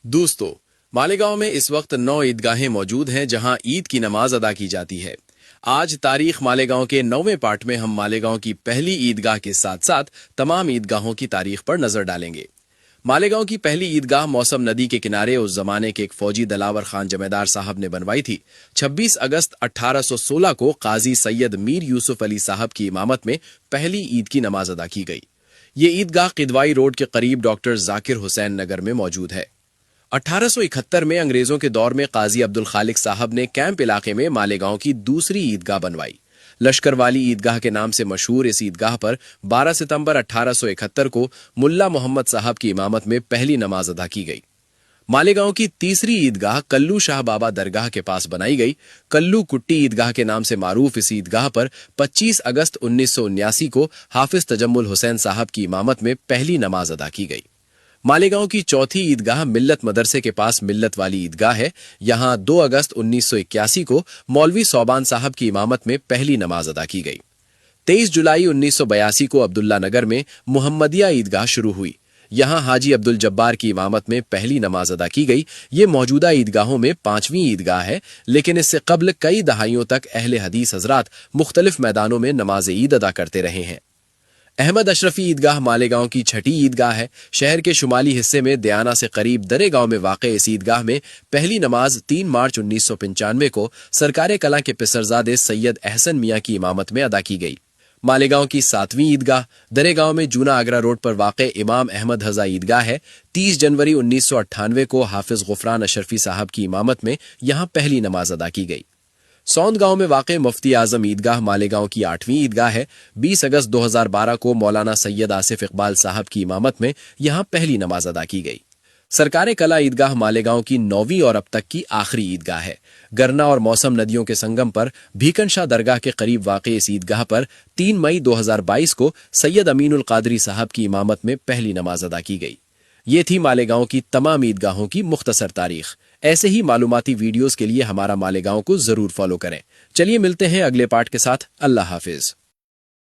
दोस्तों, मालेगांव में इस वक्त 9 ईदगाहें मौजूद हैं जहां ईद की नमाज अदा की जाती है। आज तारीख मालेगांव के 9वें पार्ट में हम मालेगांव की पहली ईदगाह के साथ साथ तमाम ईदगाहों की तारीख पर नजर डालेंगे। मालेगांव की पहली ईदगाह मौसम नदी के किनारे उस जमाने के एक फौजी दलावर खान जमेदार साहब ने बनवाई थी। 26 अगस्त 1816 को काजी सैयद मीर यूसुफ अली साहब की इमामत में पहली ईद की नमाज अदा की गई। ये ईदगाह किदवाई रोड के करीब डॉक्टर जाकिर हुसैन नगर में मौजूद है। 1871 में अंग्रेजों के दौर में काजी अब्दुल खालिक साहब ने कैंप इलाके में मालेगांव की दूसरी ईदगाह बनवाई। लश्कर वाली ईदगाह के नाम से मशहूर इस ईदगाह पर 12 सितंबर 1871 को मुल्ला मोहम्मद साहब की इमामत में पहली नमाज अदा की गई। मालेगांव की तीसरी ईदगाह कल्लू शाह बाबा दरगाह के पास बनाई गई। कल्लू कुट्टी ईदगाह के नाम से मारूफ इस ईदगाह पर 25 अगस्त 1979 को हाफिज तजम्मुल हुसैन साहब की इमामत में पहली नमाज अदा की गई। मालेगांव की चौथी ईदगाह मिल्लत मदरसे के पास मिल्लत वाली ईदगाह है। यहां 2 अगस्त 1981 को मौलवी सोबान साहब की इमामत में पहली नमाज अदा की गई। 23 जुलाई 1982 को अब्दुल्ला नगर में मुहम्मदिया ईदगाह शुरू हुई। यहां हाजी अब्दुल जब्बार की इमामत में पहली नमाज अदा की गई। ये मौजूदा ईदगाहों में 5वीं ईदगाह है, लेकिन इससे कब्ल कई दहाइयों तक अहले हदीस हजरात मुख्तलिफ मैदानों में नमाज ईद अदा करते रहे हैं। अहमद अशरफी ईदगाह मालेगांव की छठी ईदगाह है। शहर के शुमाली हिस्से में दयाना से करीब दरे गांव में वाक़ इस ईदगाह में पहली नमाज 3 मार्च 1995 को सरकारे कलां के पिसरजादे सैयद अहसन मियां की इमामत में अदा की गई। मालेगांव की 7वीं ईदगाह दरे गांव में जूना आगरा रोड पर वाक़ इमाम अहमद हजा ईदगाह है। 30 जनवरी 1998 को हाफिज गुफरान अशरफी साहब की इमामत में यहां पहली नमाज अदा की गई। सौंद गांव में वाक़े मुफ्ती आजम ईदगाह मालेगांव की 8वीं ईदगाह है। 20 अगस्त 2012 को मौलाना सैयद आसिफ इकबाल साहब की इमामत में यहां पहली नमाज अदा की गई। सरकारे कला ईदगाह मालेगांव की 9वीं और अब तक की आखिरी ईदगाह है। गरना और मौसम नदियों के संगम पर भीकन शाह दरगाह के करीब वाक़े इस ईदगाह पर 3 मई 2022 को सैयद अमीनुल कादरी साहब की इमामत में पहली नमाज अदा की गई। ये थी मालेगांव की तमाम ईदगाहों की मुख्तसर तारीख। ऐसे ही मालूमाती वीडियोस के लिए हमारा मालेगांव को जरूर फॉलो करें। चलिए मिलते हैं अगले पार्ट के साथ। अल्लाह हाफिज।